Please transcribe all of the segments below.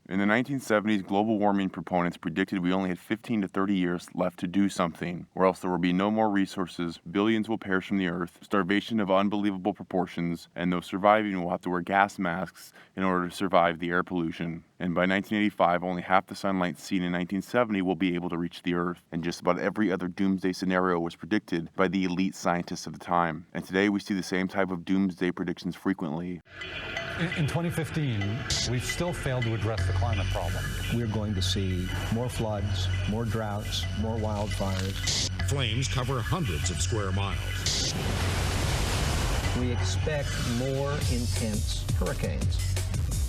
In the 1970s, global warming proponents predicted we only had 15 to 30 years left to do something, or else there will be no more resources, billions will perish from the earth, starvation of unbelievable proportions, and those surviving will have to wear gas masks in order to survive the air pollution. And by 1985, only half the sunlight seen in 1970 will be able to reach the Earth, and just about every other doomsday scenario was predicted by the elite scientists of the time. And today we see the same type of doomsday predictions frequently. In 2015, we've still failed to address the climate problem. We're going to see more floods, more droughts, more wildfires. Flames cover hundreds of square miles. We expect more intense hurricanes.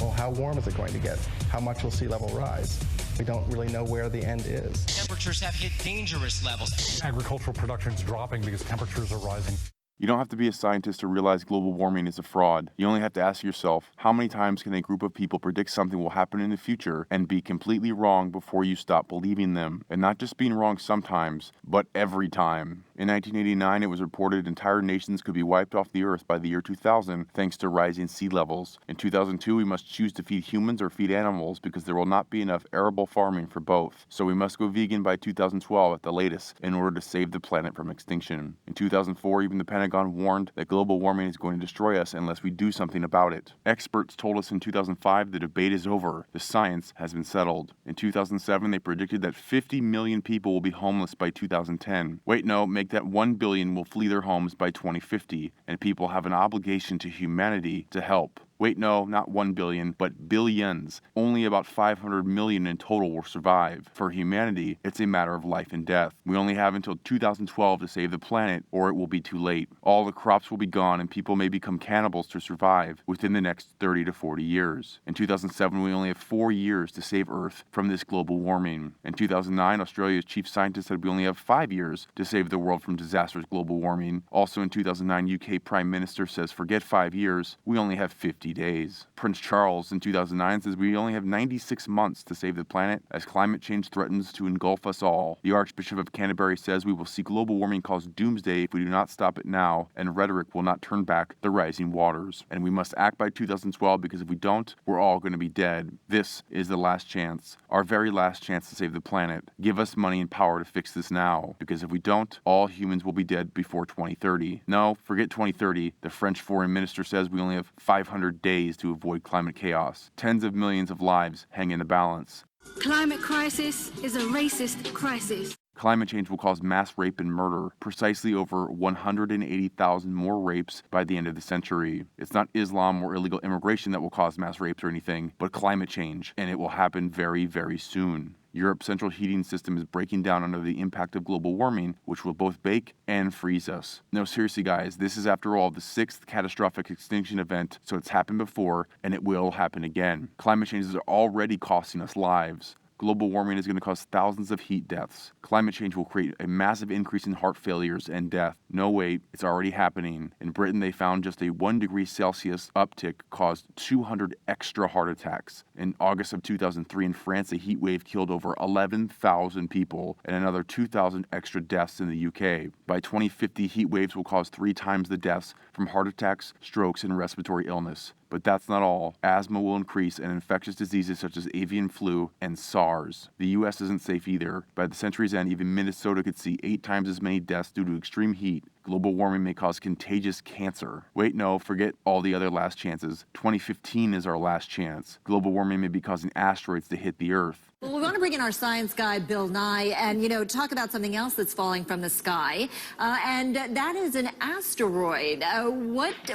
Well, how warm is it going to get? How much will sea level rise? We don't really know where the end is. Temperatures have hit dangerous levels. Agricultural production is dropping because temperatures are rising. You don't have to be a scientist to realize global warming is a fraud. You only have to ask yourself, how many times can a group of people predict something will happen in the future and be completely wrong before you stop believing them? And not just being wrong sometimes, but every time. In 1989, it was reported entire nations could be wiped off the earth by the year 2000 thanks to rising sea levels. In 2002, we must choose to feed humans or feed animals because there will not be enough arable farming for both. So we must go vegan by 2012 at the latest in order to save the planet from extinction. In 2004, even the Pentagon warned that global warming is going to destroy us unless we do something about it. Experts told us in 2005 the debate is over. The science has been settled. In 2007, they predicted that 50 million people will be homeless by 2010. Wait, no, make that 1 billion will flee their homes by 2050, and people have an obligation to humanity to help. Wait, no, not 1 billion, but billions. Only about 500 million in total will survive. For humanity, it's a matter of life and death. We only have until 2012 to save the planet, or it will be too late. All the crops will be gone, and people may become cannibals to survive within the next 30 to 40 years. In 2007, we only have 4 years to save Earth from this global warming. In 2009, Australia's chief scientist said we only have 5 years to save the world from disastrous global warming. Also in 2009, UK Prime Minister says forget 5 years, we only have 50 days. Prince Charles in 2009 says we only have 96 months to save the planet as climate change threatens to engulf us all. The Archbishop of Canterbury says we will see global warming cause doomsday if we do not stop it now, and rhetoric will not turn back the rising waters. And we must act by 2012 because if we don't, we're all going to be dead. This is the last chance, our very last chance to save the planet. Give us money and power to fix this now, because if we don't, all humans will be dead before 2030. No, forget 2030. The French foreign minister says we only have 500 days to avoid climate chaos. Tens of millions of lives hang in the balance. Climate crisis is a racist crisis. Climate change will cause mass rape and murder, precisely over 180,000 more rapes by the end of the century. It's not Islam or illegal immigration that will cause mass rapes or anything, but climate change, and it will happen very, very soon. Europe's central heating system is breaking down under the impact of global warming, which will both bake and freeze us. No, seriously, guys, this is, after all, the 6th catastrophic extinction event, so it's happened before, and it will happen again. Climate change is already costing us lives. Global warming is going to cause thousands of heat deaths. Climate change will create a massive increase in heart failures and death. No, wait, it's already happening. In Britain, they found just a 1 degree Celsius uptick caused 200 extra heart attacks. In August of 2003 in France, a heat wave killed over 11,000 people and another 2,000 extra deaths in the UK. By 2050, heat waves will cause 3 times the deaths from heart attacks, strokes, and respiratory illness. But that's not all. Asthma will increase and infectious diseases such as avian flu and SARS. The US isn't safe either. By the century's end, even Minnesota could see 8 times as many deaths due to extreme heat. Global warming may cause contagious cancer. Wait, no, forget all the other last chances. 2015 is our last chance. Global warming may be causing asteroids to hit the Earth. Well, we want to bring in our science guy, Bill Nye, and, talk about something else that's falling from the sky, and that is an asteroid.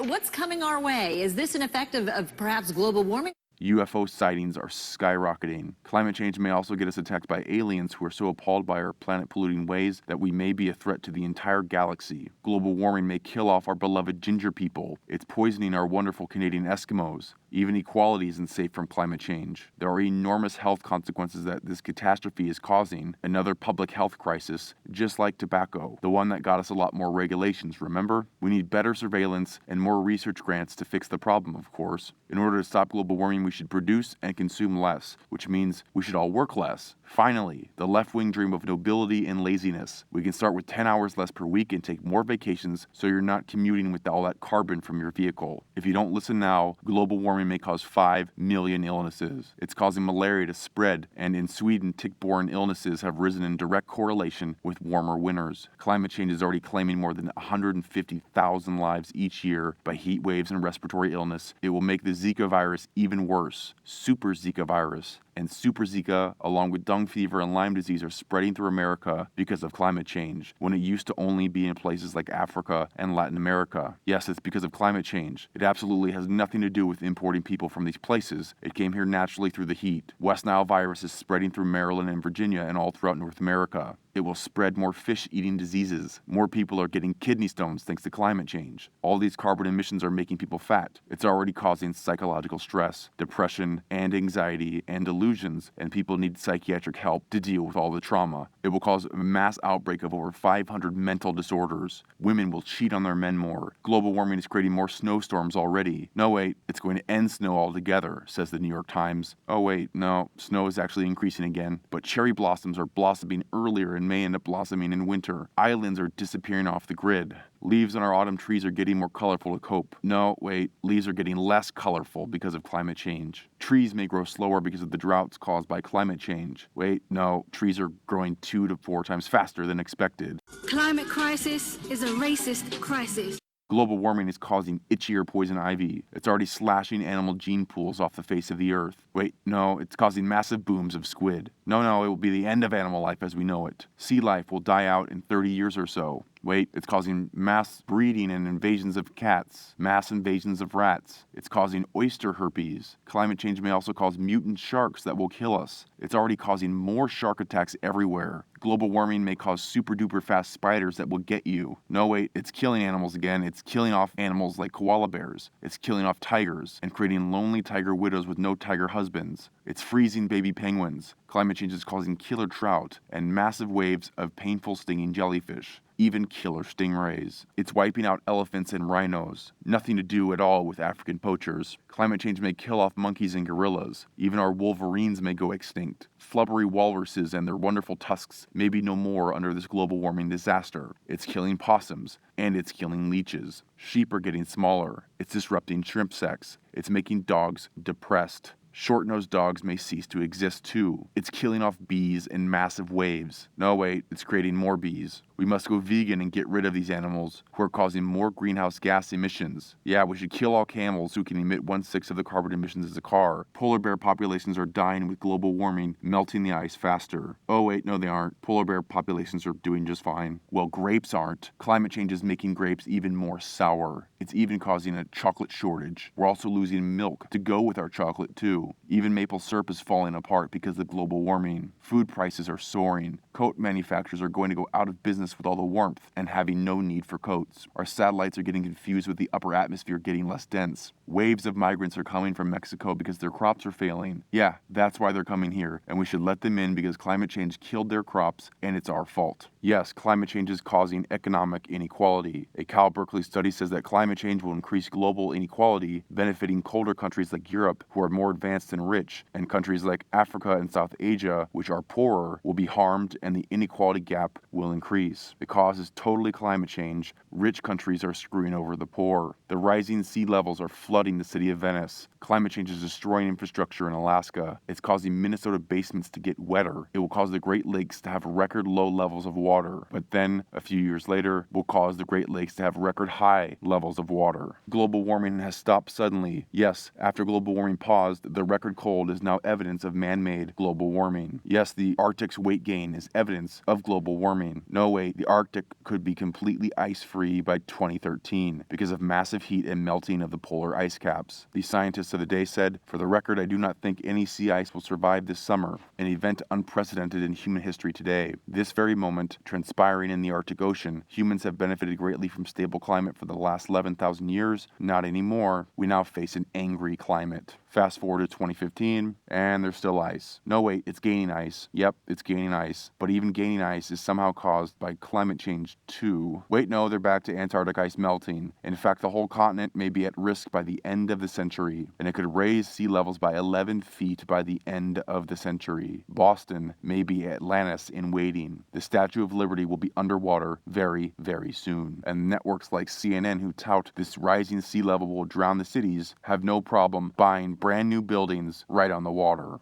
What's coming our way? Is this an effect of perhaps global warming? UFO sightings are skyrocketing. Climate change may also get us attacked by aliens who are so appalled by our planet-polluting ways that we may be a threat to the entire galaxy. Global warming may kill off our beloved ginger people. It's poisoning our wonderful Canadian Eskimos. Even equality isn't safe from climate change. There are enormous health consequences that this catastrophe is causing. Another public health crisis, just like tobacco, the one that got us a lot more regulations, remember? We need better surveillance and more research grants to fix the problem, of course. In order to stop global warming, we should produce and consume less, which means we should all work less. Finally, the left-wing dream of nobility and laziness. We can start with 10 hours less per week and take more vacations so you're not commuting with all that carbon from your vehicle. If you don't listen now, global warming warming may cause 5 million illnesses. It's causing malaria to spread, and in Sweden, tick-borne illnesses have risen in direct correlation with warmer winters. Climate change is already claiming more than 150,000 lives each year by heat waves and respiratory illness. It will make the Zika virus even worse. Super Zika virus and Super Zika, along with dung fever and Lyme disease, are spreading through America because of climate change, when it used to only be in places like Africa and Latin America. Yes, it's because of climate change. It absolutely has nothing to do with importing people from these places. It came here naturally through the heat. West Nile virus is spreading through Maryland and Virginia and all throughout North America. It will spread more fish-eating diseases. More people are getting kidney stones thanks to climate change. All these carbon emissions are making people fat. It's already causing psychological stress, depression, and anxiety, and delusions, and people need psychiatric help to deal with all the trauma. It will cause a mass outbreak of over 500 mental disorders. Women will cheat on their men more. Global warming is creating more snowstorms already. No, wait, it's going to end snow altogether, says the New York Times. Oh, wait, no, snow is actually increasing again. But cherry blossoms are blossoming earlier and may end up blossoming in winter. Islands are disappearing off the grid. Leaves on our autumn trees are getting more colorful to cope. No, wait, leaves are getting less colorful because of climate change. Trees may grow slower because of the droughts caused by climate change. Wait, no, trees are growing 2 to 4 times faster than expected. Climate crisis is a racist crisis. Global warming is causing itchy or poison ivy. It's already slashing animal gene pools off the face of the earth. Wait, no, it's causing massive booms of squid. No, it will be the end of animal life as we know it. Sea life will die out in 30 years or so. Wait, it's causing mass breeding and invasions of cats, mass invasions of rats. It's causing oyster herpes. Climate change may also cause mutant sharks that will kill us. It's already causing more shark attacks everywhere. Global warming may cause super duper fast spiders that will get you. No, wait, it's killing animals again. It's killing off animals like koala bears. It's killing off tigers and creating lonely tiger widows with no tiger husbands. It's freezing baby penguins. Climate change is causing killer trout and massive waves of painful stinging jellyfish. Even killer stingrays. It's wiping out elephants and rhinos. Nothing to do at all with African poachers. Climate change may kill off monkeys and gorillas. Even our wolverines may go extinct. Flubbery walruses and their wonderful tusks may be no more under this global warming disaster. It's killing possums, and it's killing leeches. Sheep are getting smaller. It's disrupting shrimp sex. It's making dogs depressed. Short-nosed dogs may cease to exist too. It's killing off bees in massive waves. No, wait, it's creating more bees. We must go vegan and get rid of these animals who are causing more greenhouse gas emissions. Yeah, we should kill all camels who can emit 1/6 of the carbon emissions as a car. Polar bear populations are dying with global warming, melting the ice faster. Oh wait, no they aren't. Polar bear populations are doing just fine. Well, grapes aren't. Climate change is making grapes even more sour. It's even causing a chocolate shortage. We're also losing milk to go with our chocolate too. Even maple syrup is falling apart because of global warming. Food prices are soaring. Coat manufacturers are going to go out of business with all the warmth and having no need for coats. Our satellites are getting confused with the upper atmosphere getting less dense. Waves of migrants are coming from Mexico because their crops are failing. Yeah, that's why they're coming here, and we should let them in because climate change killed their crops and it's our fault. Yes, climate change is causing economic inequality. A Cal Berkeley study says that climate change will increase global inequality, benefiting colder countries like Europe, who are more advanced and rich, and countries like Africa and South Asia, which are poorer, will be harmed and the inequality gap will increase. The cause is totally climate change. Rich countries are screwing over the poor. The rising sea levels are flooding the city of Venice. Climate change is destroying infrastructure in Alaska. It's causing Minnesota basements to get wetter. It will cause the Great Lakes to have record low levels of water. But then, a few years later, will cause the Great Lakes to have record high levels of water. Global warming has stopped suddenly. Yes, after global warming paused, the record cold is now evidence of man-made global warming. Yes, the Arctic's weight gain is evidence of global warming. No, wait, the Arctic could be completely ice-free by 2013 because of massive heat and melting of the polar ice caps. The scientists of the day said, "For the record, I do not think any sea ice will survive this summer, an event unprecedented in human history today. This very moment, transpiring in the Arctic Ocean, humans have benefited greatly from stable climate for the last 11,000 years. Not anymore. We now face an angry climate." Fast forward to 2015, and there's still ice. No, wait, it's gaining ice. Yep, it's gaining ice. But even gaining ice is somehow caused by climate change too. Wait, no, they're back to Antarctic ice melting. In fact, the whole continent may be at risk by the end of the century, and it could raise sea levels by 11 feet by the end of the century. Boston may be Atlantis in waiting. The Statue of Liberty will be underwater very, very soon. And networks like CNN who tout this rising sea level will drown the cities have no problem buying brand new buildings right on the water.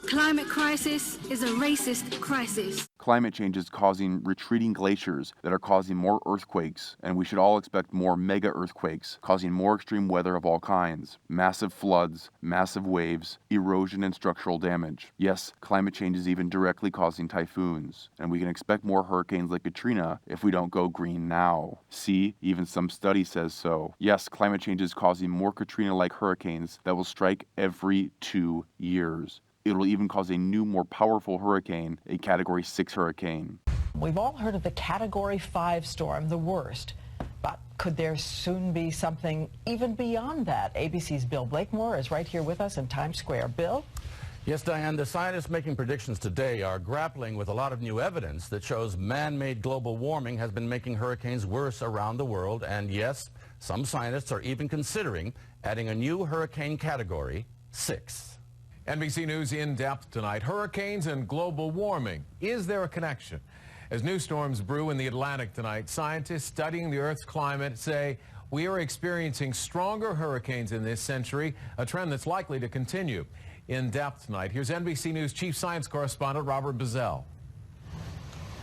Climate crisis is a racist crisis. Climate change is causing retreating glaciers that are causing more earthquakes, and we should all expect more mega earthquakes, causing more extreme weather of all kinds, massive floods, massive waves, erosion, and structural damage. Yes, climate change is even directly causing typhoons, and we can expect more hurricanes like Katrina if we don't go green now. See, even some study says so. Yes, climate change is causing more Katrina-like hurricanes that will strike every 2 years. It will even cause a new, more powerful hurricane, a Category 6 hurricane. We've all heard of the Category 5 storm, the worst. But could there soon be something even beyond that? ABC's Bill Blakemore is right here with us in Times Square. Bill? Yes, Diane, the scientists making predictions today are grappling with a lot of new evidence that shows man-made global warming has been making hurricanes worse around the world. And yes, some scientists are even considering adding a new hurricane category, 6. NBC News in depth tonight. Hurricanes and global warming. Is there a connection? As new storms brew in the Atlantic tonight, scientists studying the Earth's climate say we are experiencing stronger hurricanes in this century, a trend that's likely to continue. In depth tonight, here's NBC News chief science correspondent Robert Bazell.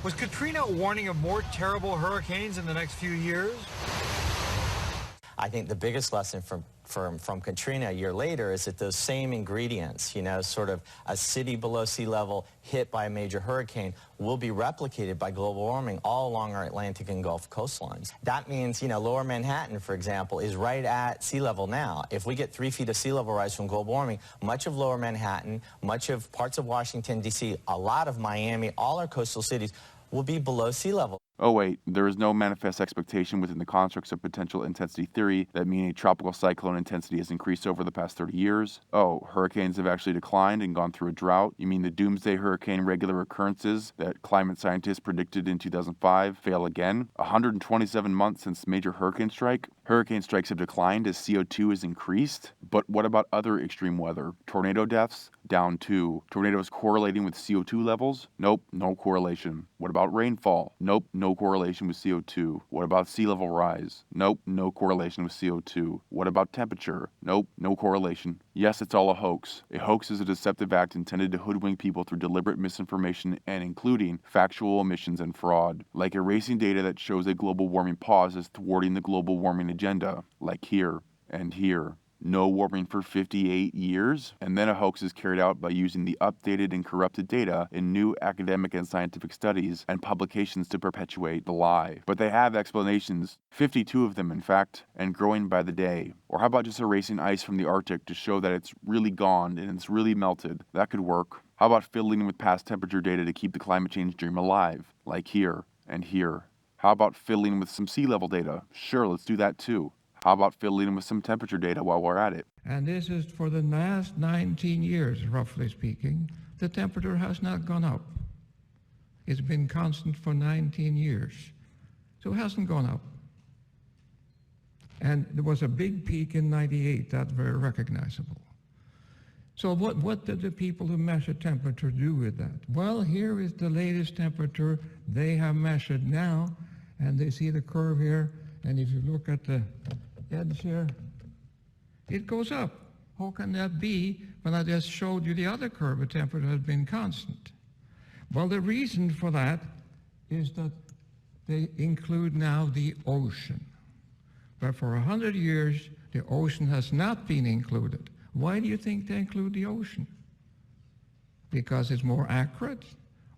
Was Katrina a warning of more terrible hurricanes in the next few years? I think the biggest lesson from Katrina a year later is that those same ingredients, sort of a city below sea level hit by a major hurricane, will be replicated by global warming all along our Atlantic and Gulf coastlines. That means, lower Manhattan, for example, is right at sea level now. If we get 3 feet of sea level rise from global warming, much of lower Manhattan, much of parts of Washington, D.C., a lot of Miami, all our coastal cities will be below sea level. Oh wait, there is no manifest expectation within the constructs of potential intensity theory that mean a tropical cyclone intensity has increased over the past 30 years. Oh, hurricanes have actually declined and gone through a drought. You mean the doomsday hurricane regular occurrences that climate scientists predicted in 2005 fail again? 127 months since major hurricane strike? Hurricane strikes have declined as CO2 has increased? But what about other extreme weather? Tornado deaths? Down too. Tornadoes correlating with CO2 levels? Nope, no correlation. What about rainfall? Nope, no correlation with CO2. What about sea level rise? Nope, no correlation with CO2. What about temperature? Nope, no correlation. Yes, it's all a hoax. A hoax is a deceptive act intended to hoodwink people through deliberate misinformation and including factual omissions and fraud. Like erasing data that shows a global warming pause is thwarting the global warming agenda. Like here and here. No warming for 58 years, and then a hoax is carried out by using the updated and corrupted data in new academic and scientific studies and publications to perpetuate the lie. But they have explanations, 52 of them in fact, and growing by the day. Or how about just erasing ice from the Arctic to show that it's really gone and it's really melted? That could work. How about fiddling with past temperature data to keep the climate change dream alive? Like here and here. How about fiddling with some sea level data? Sure, let's do that too. How about fiddling with some temperature data while we're at it? And this is for the last 19 years, roughly speaking, the temperature has not gone up. It's been constant for 19 years. So it hasn't gone up. And there was a big peak in 98, that's very recognizable. So what did the people who measure temperature do with that? Well, here is the latest temperature they have measured now, and they see the curve here, and if you look at the edge here, it goes up. How can that be when I just showed you the other curve, the temperature has been constant? Well, the reason for that is that they include now the ocean. But for 100 years, the ocean has not been included. Why do you think they include the ocean? Because it's more accurate,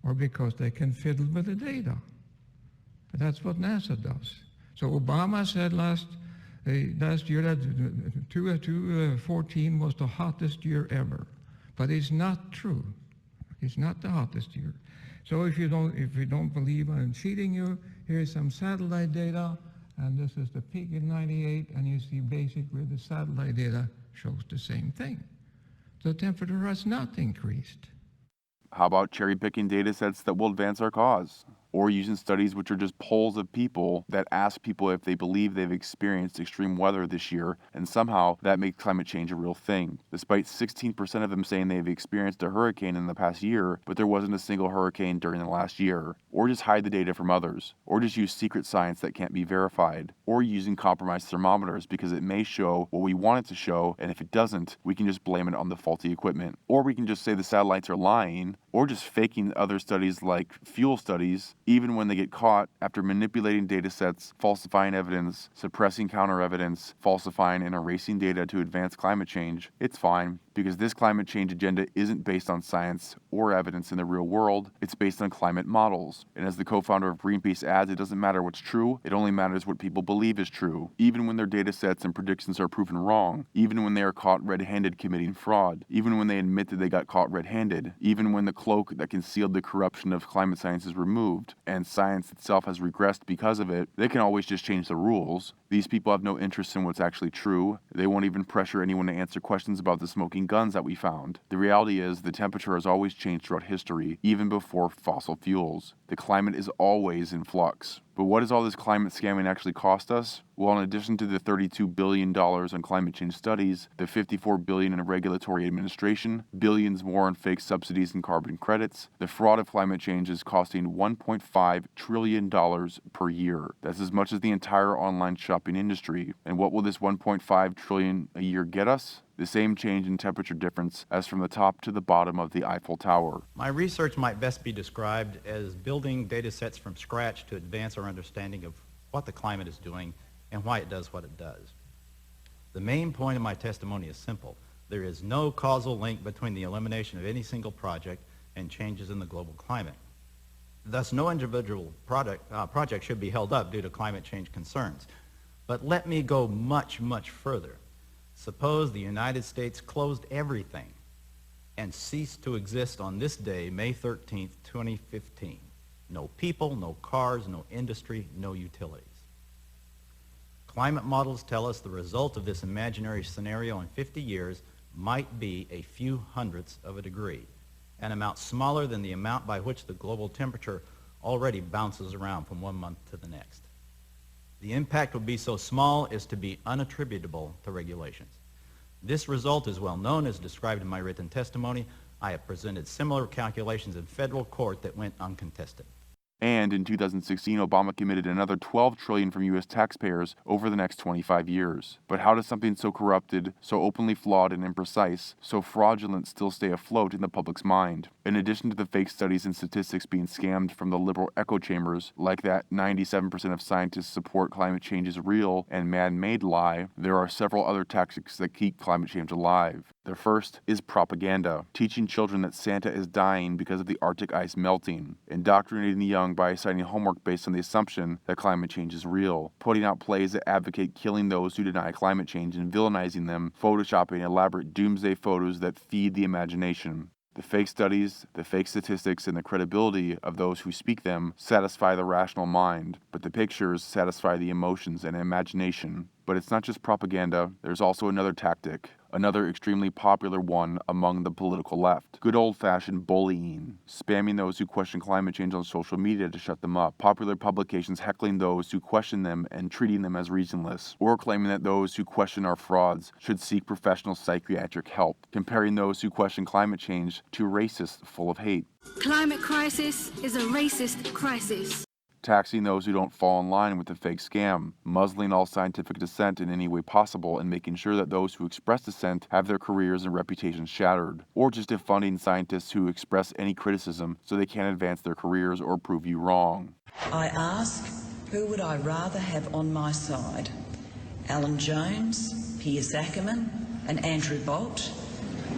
or because they can fiddle with the data? That's what NASA does. So Obama said last year that 2014 was the hottest year ever, but it's not true. It's not the hottest year. So if you don't believe I'm cheating you, here's some satellite data, and this is the peak in '98, and you see basically the satellite data shows the same thing. The temperature has not increased. How about cherry-picking data sets that will advance our cause? Or using studies which are just polls of people that ask people if they believe they've experienced extreme weather this year, and somehow that makes climate change a real thing. Despite 16% of them saying they've experienced a hurricane in the past year, but there wasn't a single hurricane during the last year. Or just hide the data from others. Or just use secret science that can't be verified. Or using compromised thermometers because it may show what we want it to show, and if it doesn't, we can just blame it on the faulty equipment. Or we can just say the satellites are lying, or just faking other studies like fuel studies, even when they get caught after manipulating data sets, falsifying evidence, suppressing counter evidence, falsifying and erasing data to advance climate change. It's fine, because this climate change agenda isn't based on science or evidence in the real world, it's based on climate models. And as the co-founder of Greenpeace adds, it doesn't matter what's true, it only matters what people believe is true, even when their data sets and predictions are proven wrong, even when they are caught red-handed committing fraud, even when they admit that they got caught red-handed, even when the cloak that concealed the corruption of climate science is removed, and science itself has regressed because of it. They can always just change the rules. These people have no interest in what's actually true. They won't even pressure anyone to answer questions about the smoking guns that we found. The reality is the temperature has always changed throughout history, even before fossil fuels. The climate is always in flux. But what does all this climate scamming actually cost us? Well, in addition to the $32 billion on climate change studies, the $54 billion in regulatory administration, billions more in fake subsidies and carbon credits, the fraud of climate change is costing $1.5 trillion per year. That's as much as the entire online shopping industry. And what will this $1.5 trillion a year get us? The same change in temperature difference as from the top to the bottom of the Eiffel Tower. My research might best be described as building data sets from scratch to advance our understanding of what the climate is doing and why it does what it does. The main point of my testimony is simple. There is no causal link between the elimination of any single project and changes in the global climate. Thus, no individual project should be held up due to climate change concerns. But let me go much, much further. Suppose the United States closed everything and ceased to exist on this day, May 13th, 2015. No people, no cars, no industry, no utilities. Climate models tell us the result of this imaginary scenario in 50 years might be a few hundredths of a degree, an amount smaller than the amount by which the global temperature already bounces around from one month to the next. The impact would be so small as to be unattributable to regulations. This result is well known as described in my written testimony. I have presented similar calculations in federal court that went uncontested. And in 2016, Obama committed another $12 trillion from U.S. taxpayers over the next 25 years. But how does something so corrupted, so openly flawed and imprecise, so fraudulent still stay afloat in the public's mind? In addition to the fake studies and statistics being scammed from the liberal echo chambers, like that 97% of scientists support climate change is real and man-made lie, there are several other tactics that keep climate change alive. The first is propaganda, teaching children that Santa is dying because of the Arctic ice melting, indoctrinating the young by assigning homework based on the assumption that climate change is real, putting out plays that advocate killing those who deny climate change and villainizing them, photoshopping elaborate doomsday photos that feed the imagination. The fake studies, the fake statistics, and the credibility of those who speak them satisfy the rational mind, but the pictures satisfy the emotions and imagination. But it's not just propaganda, there's also another tactic, another extremely popular one among the political left. Good old-fashioned bullying, spamming those who question climate change on social media to shut them up, popular publications heckling those who question them and treating them as reasonless, or claiming that those who question are frauds should seek professional psychiatric help, comparing those who question climate change to racists full of hate. Climate crisis is a racist crisis. Taxing those who don't fall in line with the fake scam, muzzling all scientific dissent in any way possible, and making sure that those who express dissent have their careers and reputations shattered, or just defunding scientists who express any criticism so they can't advance their careers or prove you wrong. I ask, who would I rather have on my side? Alan Jones, Piers Ackerman, and Andrew Bolt,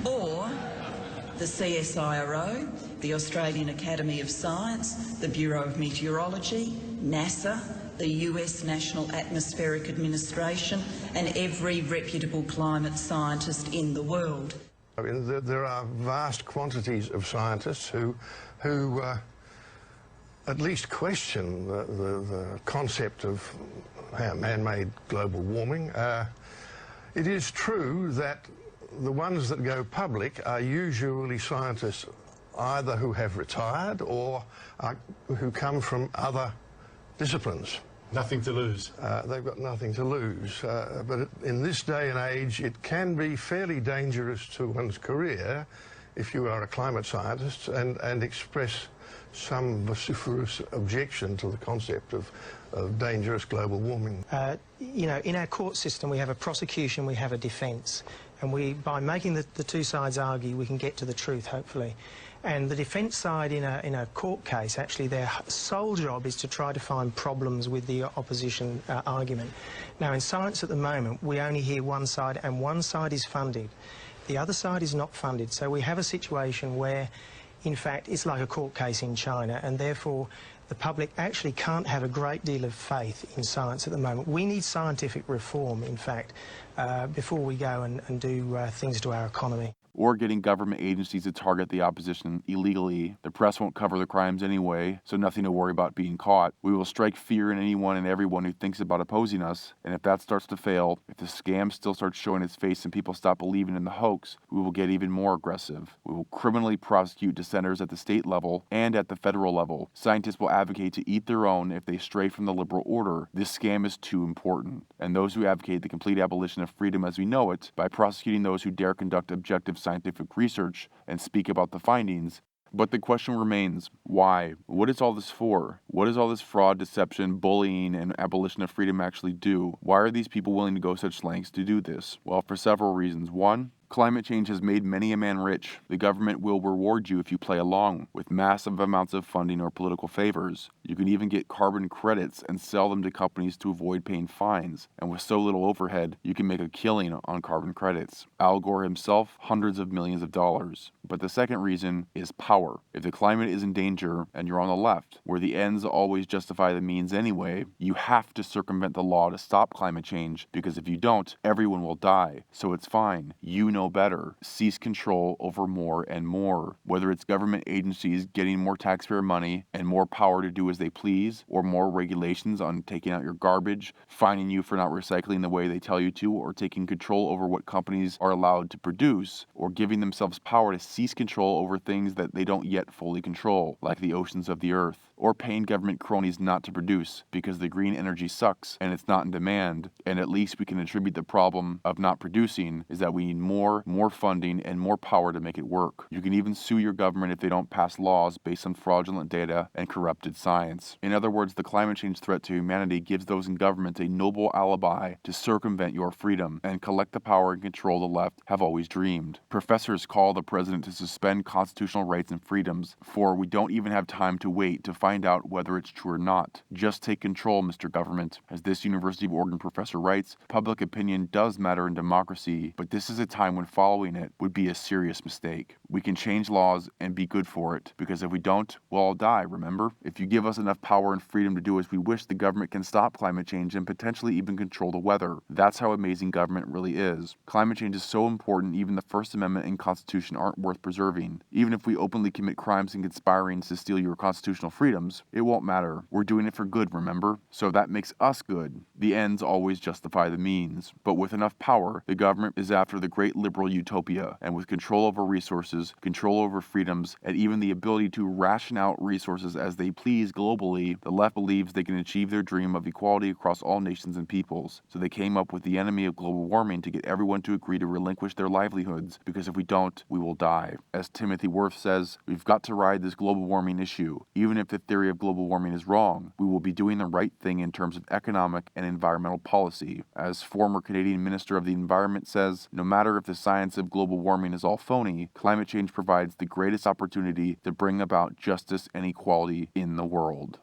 or the CSIRO, the Australian Academy of Science, the Bureau of Meteorology, NASA, the US National Atmospheric Administration, and every reputable climate scientist in the world. I mean, there are vast quantities of scientists who at least question the concept of man-made global warming. It is true that the ones that go public are usually scientists either who have retired or who come from other disciplines. Nothing to lose. They've got nothing to lose. But in this day and age, it can be fairly dangerous to one's career if you are a climate scientist and express some vociferous objection to the concept of dangerous global warming. You know, in our court system, we have a prosecution, we have a defence. And by making the two sides argue, we can get to the truth, hopefully. And the defence side in a court case, actually, their sole job is to try to find problems with the opposition argument. Now, in science at the moment, we only hear one side, and one side is funded. The other side is not funded. So we have a situation where, in fact, it's like a court case in China, and therefore the public actually can't have a great deal of faith in science at the moment. We need scientific reform, in fact, before we go and do things to our economy. Or getting government agencies to target the opposition illegally. The press won't cover the crimes anyway, so nothing to worry about being caught. We will strike fear in anyone and everyone who thinks about opposing us, and if that starts to fail, if the scam still starts showing its face and people stop believing in the hoax, we will get even more aggressive. We will criminally prosecute dissenters at the state level and at the federal level. Scientists will advocate to eat their own if they stray from the liberal order. This scam is too important, and those who advocate the complete abolition of freedom as we know it, by prosecuting those who dare conduct objective scientific research and speak about the findings. But the question remains, why? What is all this for? What does all this fraud, deception, bullying, and abolition of freedom actually do? Why are these people willing to go such lengths to do this? Well, for several reasons. One, climate change has made many a man rich. The government will reward you if you play along, with massive amounts of funding or political favors. You can even get carbon credits and sell them to companies to avoid paying fines. And with so little overhead, you can make a killing on carbon credits. Al Gore himself, hundreds of millions of dollars. But the second reason is power. If the climate is in danger and you're on the left, where the ends always justify the means anyway, you have to circumvent the law to stop climate change, because if you don't, everyone will die. So it's fine. You know better. Seize control over more and more. Whether it's government agencies getting more taxpayer money and more power to do as they please, or more regulations on taking out your garbage, fining you for not recycling the way they tell you to, or taking control over what companies are allowed to produce, or giving themselves power to seize control over things that they don't yet fully control, like the oceans of the earth, or paying government cronies not to produce because the green energy sucks and it's not in demand, and at least we can attribute the problem of not producing is that we need more funding and more power to make it work. You can even sue your government if they don't pass laws based on fraudulent data and corrupted science. In other words, the climate change threat to humanity gives those in government a noble alibi to circumvent your freedom and collect the power and control the left have always dreamed. Professors call the president to suspend constitutional rights and freedoms, for we don't even have time to wait to find out whether it's true or not. Just take control, Mr. Government. As this University of Oregon professor writes, public opinion does matter in democracy, but this is a time when following it would be a serious mistake. We can change laws and be good for it, because if we don't, we'll all die, remember? If you give us enough power and freedom to do as we wish, the government can stop climate change and potentially even control the weather. That's how amazing government really is. Climate change is so important, even the First Amendment and Constitution aren't worth preserving. Even if we openly commit crimes and conspiring to steal your constitutional freedoms, it won't matter. We're doing it for good, remember? So that makes us good. The ends always justify the means. But with enough power, the government is after the great liberal utopia, and with control over resources, control over freedoms, and even the ability to ration out resources as they please globally, the left believes they can achieve their dream of equality across all nations and peoples. So they came up with the enemy of global warming to get everyone to agree to relinquish their livelihoods, because if we don't, we will die. As Timothy Worth says, we've got to ride this global warming issue. Even if the theory of global warming is wrong, we will be doing the right thing in terms of economic and environmental policy. As former Canadian Minister of the Environment says, no matter if the science of global warming is all phony, climate change provides the greatest opportunity to bring about justice and equality in the world.